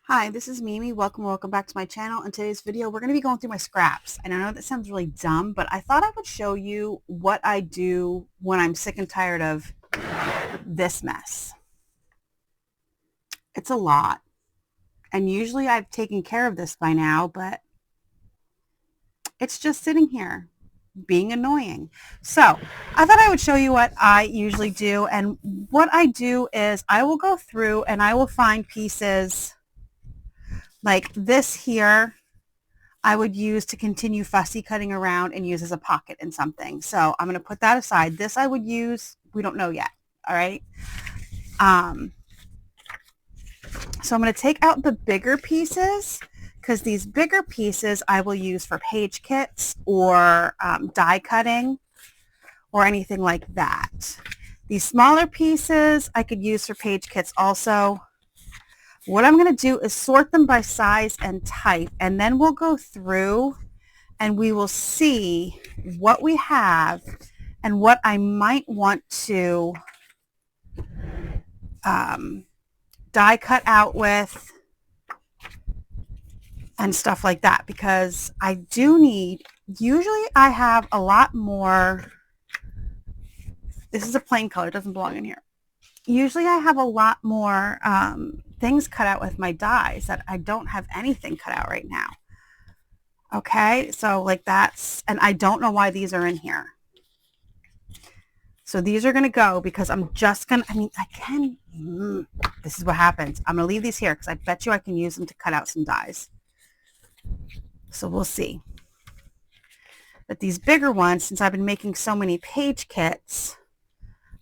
Hi, this is Mimi. Welcome back to my channel. In today's video, we're going to be going through my scraps. And I know that sounds really dumb, but I thought I would show you what I do when I'm sick and tired of this mess. It's a lot. And usually I've taken care of this by now, but it's just sitting here being annoying. So I thought I would show you what I usually do. And what I do is I will go through and I will find pieces like this here. I would use to continue fussy cutting around and use as a pocket in something. So I'm going to put that aside. This I would use, we don't know yet. All right. So I'm going to take out the bigger pieces because these bigger pieces I will use for page kits or die cutting or anything like that. These smaller pieces I could use for page kits also. What I'm going to do is sort them by size and type, and then we'll go through and we will see what we have and what I might want to die cut out with and stuff like that, because I do need, usually I have a lot more, this is a plain color, it doesn't belong in here. Usually I have a lot more things cut out with my dies that I don't have anything cut out right now. Okay, so like that's, and I don't know why these are in here. So these are going to go because I'm just going to, this is what happens. I'm going to leave these here because I bet you I can use them to cut out some dies. So we'll see. But these bigger ones, since I've been making so many page kits,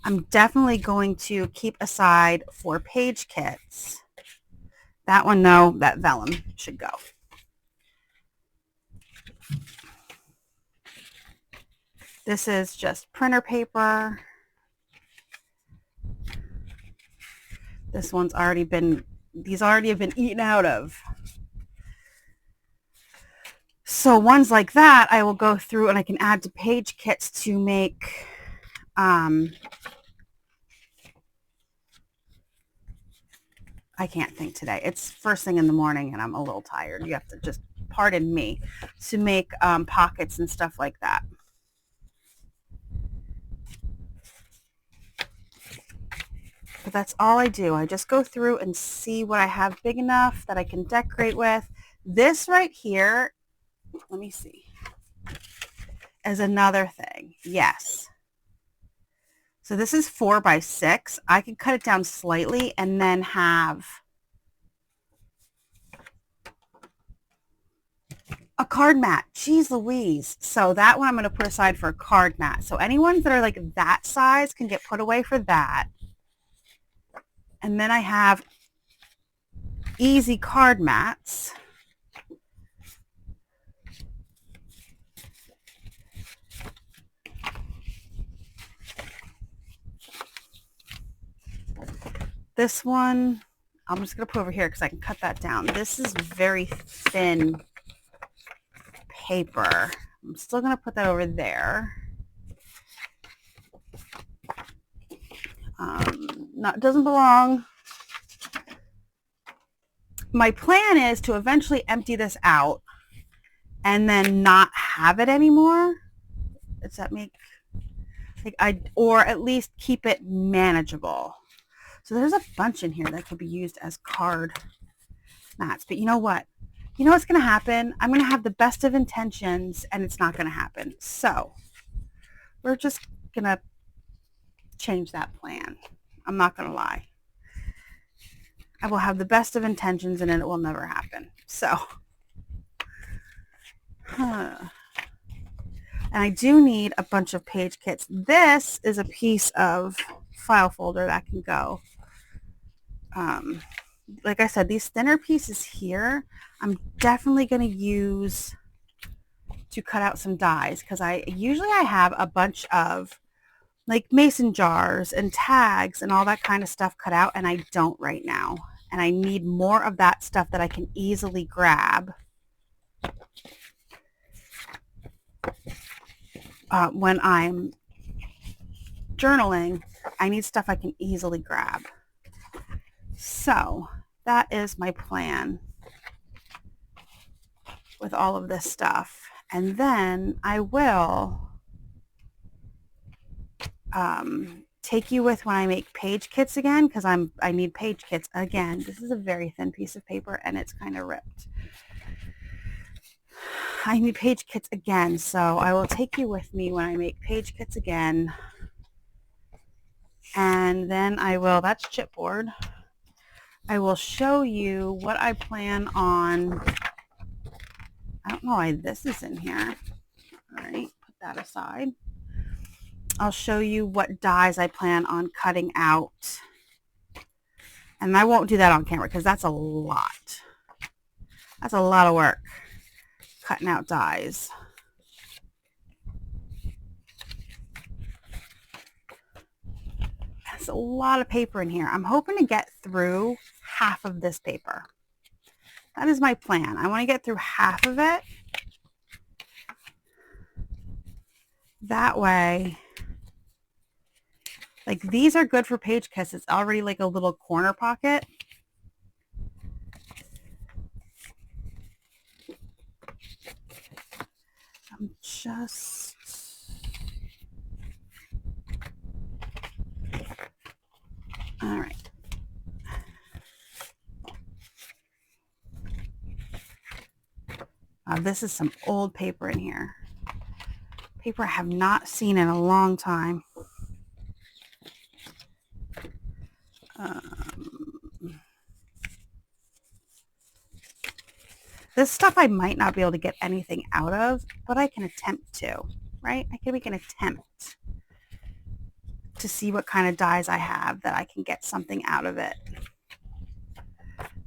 I'm definitely going to keep aside for page kits. That one, no, that vellum should go. This is just printer paper. This one's already been, these already have been eaten out of. So ones like that, I will go through and I can add to page kits to make, I can't think today. It's first thing in the morning and I'm a little tired. You have to just pardon me, to make pockets and stuff like that. But that's all I do. I just go through and see what I have big enough that I can decorate with. This right here, let me see, is another thing. Yes. So this is 4 by 6. I can cut it down slightly and then have a card mat. Jeez Louise. So that one I'm going to put aside for a card mat. So any ones that are like that size can get put away for that. And then I have easy card mats. This one, I'm just going to put over here because I can cut that down. This is very thin paper. I'm still going to put that over there. Doesn't belong. My plan is to eventually empty this out and then not have it anymore. Does that make, or at least keep it manageable. So there's a bunch in here that could be used as card mats. But you know what? You know what's going to happen? I'm going to have the best of intentions and it's not going to happen. So we're just going to change that plan. I'm not going to lie. I will have the best of intentions and it will never happen. So, and I do need a bunch of page kits. This is a piece of file folder that can go. Like I said, these thinner pieces here, I'm definitely going to use to cut out some dies because I have a bunch of like mason jars and tags and all that kind of stuff cut out, and I don't right now. And I need more of that stuff that I can easily grab when I'm journaling. I need stuff I can easily grab. So that is my plan with all of this stuff. And then I will take you with when I make page kits again, because I need page kits again. This is a very thin piece of paper and it's kind of ripped. I need page kits again, so I will take you with me when I make page kits again. And then I will, that's chipboard. I will show you what I plan on. I don't know why this is in here. All right, put that aside. I'll show you what dies I plan on cutting out. And I won't do that on camera because that's a lot. That's a lot of work, cutting out dies. There's a lot of paper in here. I'm hoping to get through half of this paper. That is my plan. I want to get through half of it. That way, like these are good for page kits. It's already like a little corner pocket. I'm just... All right. This is some old paper in here. Paper I have not seen in a long time. This stuff I might not be able to get anything out of, but I can attempt to, right? I can make an attempt to see what kind of dies I have that I can get something out of it.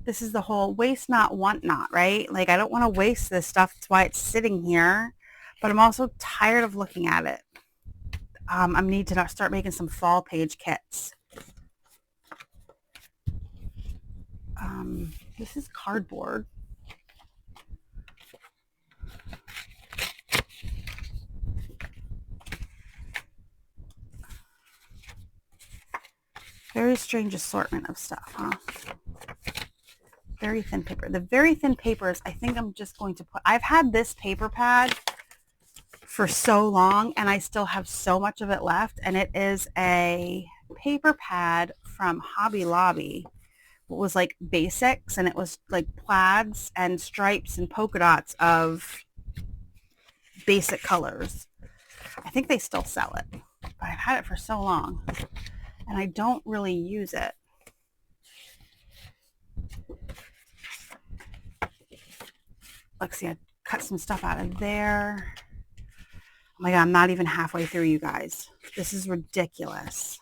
This is the whole waste not, want not, right? Like I don't want to waste this stuff. That's why it's sitting here, but I'm also tired of looking at it. I need to start making some fall page kits. This is cardboard. Very strange assortment of stuff, huh? Very thin paper. The very thin papers, I think I'm just going to put... I've had this paper pad for so long, and I still have so much of it left, and it is a paper pad from Hobby Lobby. It was like basics, and it was like plaids and stripes and polka dots of basic colors. I think they still sell it, but I've had it for so long, and I don't really use it. Let's see, I cut some stuff out of there. Oh my God, I'm not even halfway through, you guys. This is ridiculous.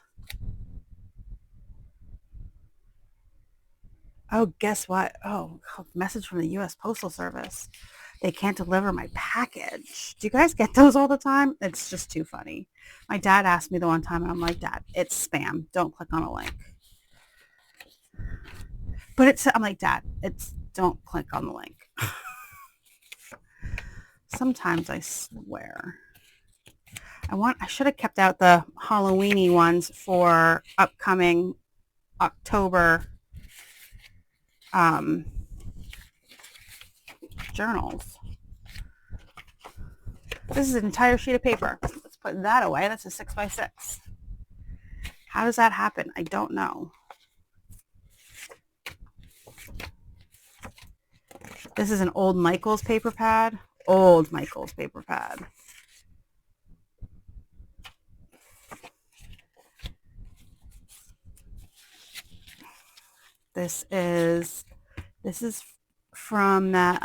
Oh, guess what? Oh, message from the U.S. Postal Service. They can't deliver my package. Do you guys get those all the time? It's just too funny. My dad asked me the one time, and I'm like, Dad, it's spam. Don't click on a link. But I'm like, Dad, don't click on the link. Sometimes I swear. I should have kept out the Halloweeny ones for upcoming October journals. This is an entire sheet of paper. Let's put that away. That's a 6x6. How does that happen? I don't know. This is an old Michaels paper pad. Old Michaels paper pad. This is from that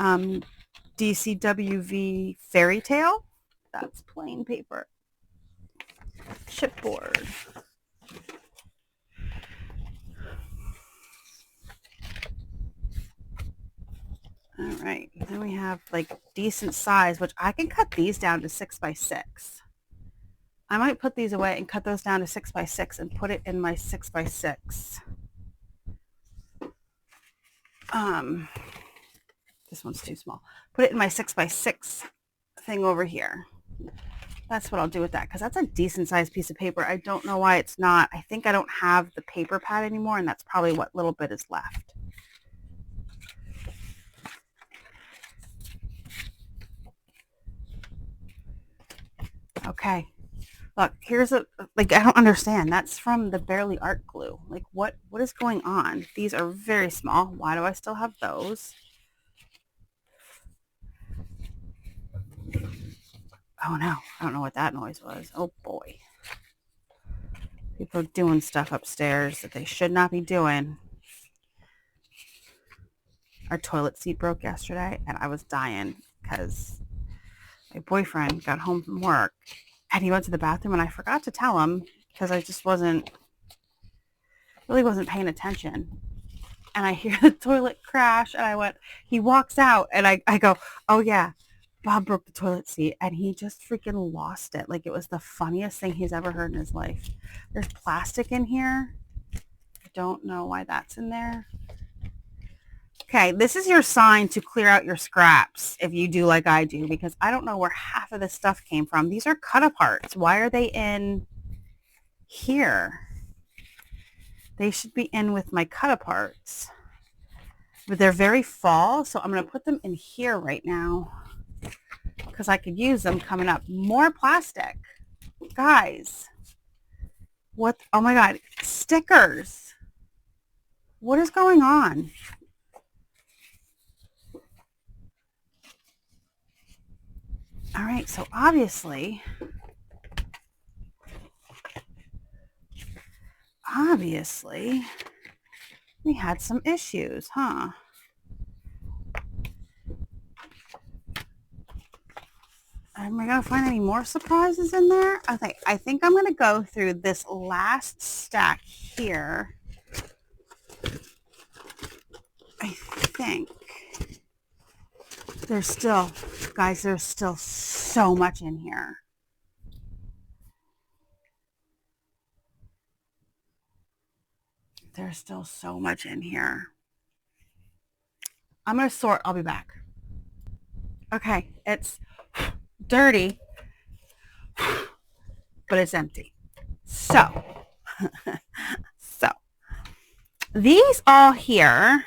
DCWV fairy tale. That's plain paper. Chipboard. All right, then we have like decent size, which I can cut these down to 6x6. I might put these away and cut those down to 6x6 and put it in my 6x6. This one's too small. Put it in my 6x6 thing over here. That's what I'll do with that, because that's a decent sized piece of paper. I don't know why it's not. I think I don't have the paper pad anymore, and that's probably what little bit is left. Okay. Look, here's a, like, I don't understand. That's from the Barely Art glue. Like, what is going on? These are very small. Why do I still have those? Oh no, I don't know what that noise was. Oh boy. People are doing stuff upstairs that they should not be doing. Our toilet seat broke yesterday and I was dying because my boyfriend got home from work and he went to the bathroom and I forgot to tell him because I just really wasn't paying attention. And I hear the toilet crash and he walks out and I go, oh yeah, Bob broke the toilet seat, and he just freaking lost it. Like, it was the funniest thing he's ever heard in his life. There's plastic in here. I don't know why that's in there. Okay, this is your sign to clear out your scraps if you do like I do, because I don't know where half of this stuff came from. These are cut-aparts. Why are they in here? They should be in with my cut-aparts. But they're very fall, so I'm going to put them in here right now because I could use them coming up. More plastic. Guys, what? Oh my God, stickers. What is going on? All right, so obviously we had some issues, huh? Am I going to find any more surprises in there? Okay, I think I'm going to go through this last stack here. I think there's still so much in here. There's still so much in here. I'm going to sort. I'll be back. Okay, it's dirty, but it's empty. So, these all here,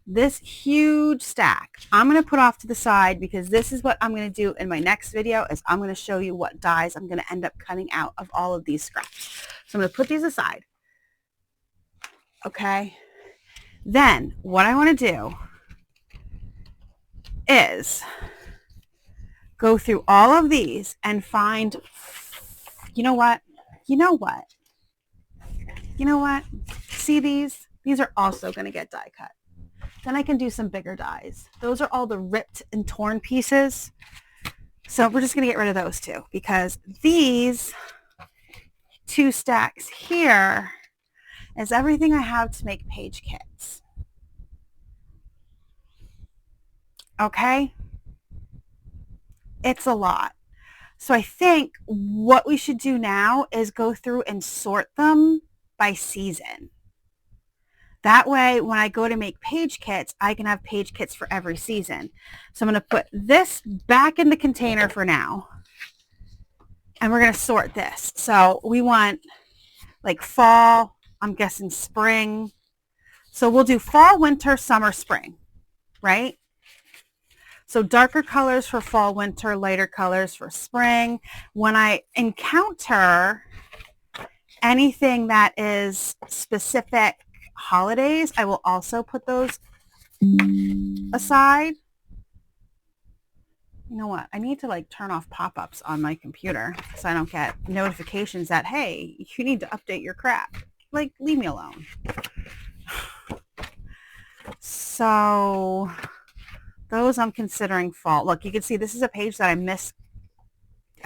this huge stack, I'm going to put off to the side because this is what I'm going to do in my next video is I'm going to show you what dies I'm going to end up cutting out of all of these scraps. So I'm going to put these aside. Okay. Then what I want to do is go through all of these and find, you know what? See these? These are also going to get die cut. Then I can do some bigger dies. Those are all the ripped and torn pieces. So we're just going to get rid of those two because these two stacks here is everything I have to make page kits. Okay? It's a lot. So I think what we should do now is go through and sort them by season. That way, when I go to make page kits, I can have page kits for every season. So I'm going to put this back in the container for now. And we're going to sort this. So we want like fall, I'm guessing spring. So we'll do fall, winter, summer, spring, right? So darker colors for fall, winter, lighter colors for spring. When I encounter anything that is specific holidays, I will also put those aside. You know what? I need to like turn off pop-ups on my computer so I don't get notifications that, hey, you need to update your crap. Like, leave me alone. So those I'm considering fall. Look, you can see this is a page that I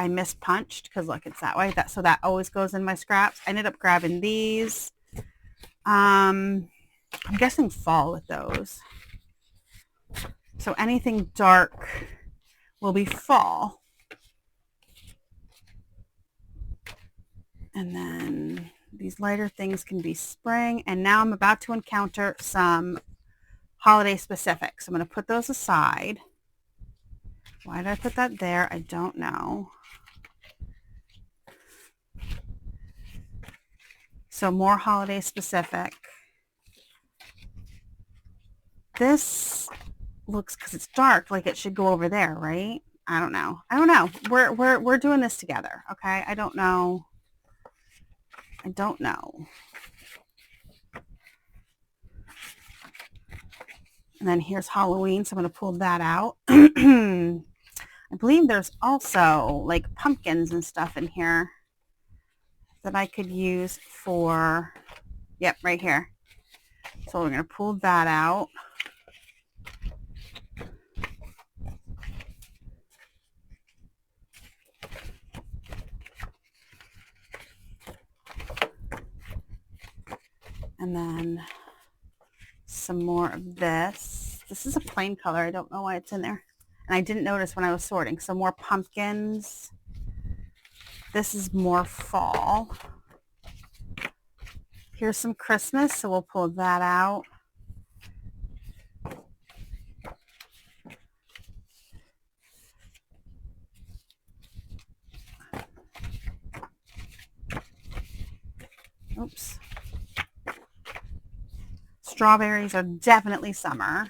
mispunched because look, it's that way. So that always goes in my scraps. I ended up grabbing these. I'm guessing fall with those. So anything dark will be fall. And then these lighter things can be spring. And now I'm about to encounter some holiday specific. So I'm going to put those aside. Why did I put that there? I don't know. So more holiday specific. This looks, because it's dark, like it should go over there, right? I don't know. I don't know. We're doing this together, okay? I don't know. I don't know. And then here's Halloween, so I'm going to pull that out. I believe there's also like pumpkins and stuff in here that I could use for, yep, right here. So we're going to pull that out. And then some more of this. This is a plain color. I don't know why it's in there. And I didn't notice when I was sorting. So more pumpkins. This is more fall. Here's some Christmas, so we'll pull that out. Oops. Strawberries are definitely summer.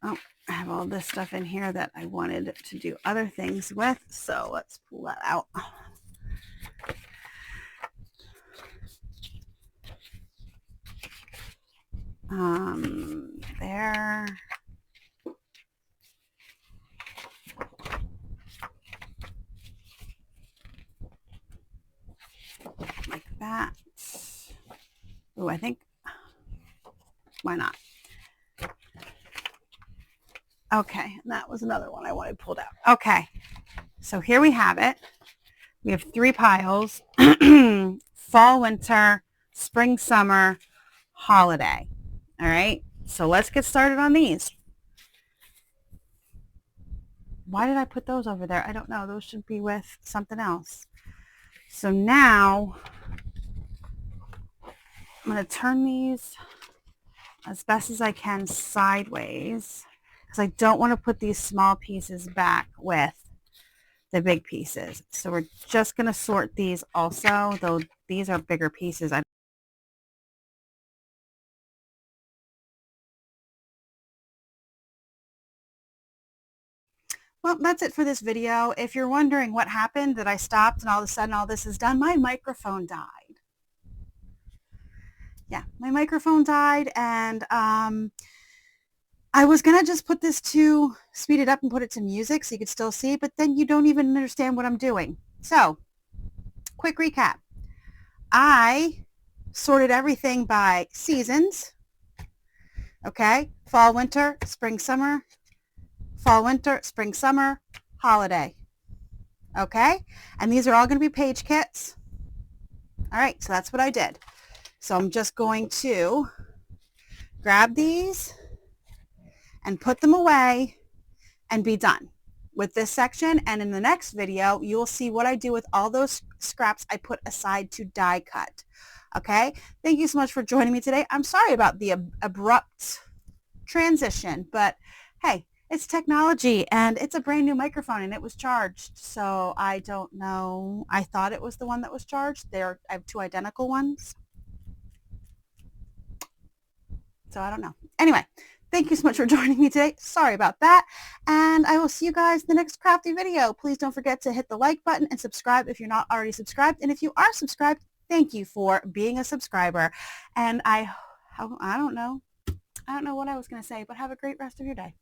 Oh, I have all this stuff in here that I wanted to do other things with, so let's pull that out. There. Like that. Oh, I think, why not? Okay, that was another one I wanted pulled out. Okay, so here we have it. We have 3 piles. Fall, winter, spring, summer, holiday. All right, so let's get started on these. Why did I put those over there? I don't know. Those should be with something else. So now I'm going to turn these as best as I can sideways because I don't want to put these small pieces back with the big pieces. So we're just going to sort these also, though these are bigger pieces. Well, that's it for this video. If you're wondering what happened, that I stopped and all of a sudden all this is done, my microphone died. Yeah, my microphone died, and I was going to just put this to speed it up and put it to music so you could still see, but then you don't even understand what I'm doing. So, quick recap. I sorted everything by seasons. Okay, fall, winter, spring, summer, fall, winter, spring, summer, holiday. Okay, and these are all going to be page kits. All right, so that's what I did. So I'm just going to grab these and put them away and be done with this section. And in the next video, you'll see what I do with all those scraps I put aside to die cut. Okay, thank you so much for joining me today. I'm sorry about the abrupt transition, but hey, it's technology and it's a brand new microphone and it was charged. So I don't know. I thought it was the one that was charged. I have 2 identical ones. So I don't know. Anyway, thank you so much for joining me today. Sorry about that. And I will see you guys in the next crafty video. Please don't forget to hit the like button and subscribe if you're not already subscribed. And if you are subscribed, thank you for being a subscriber. And I don't know what I was going to say, but have a great rest of your day.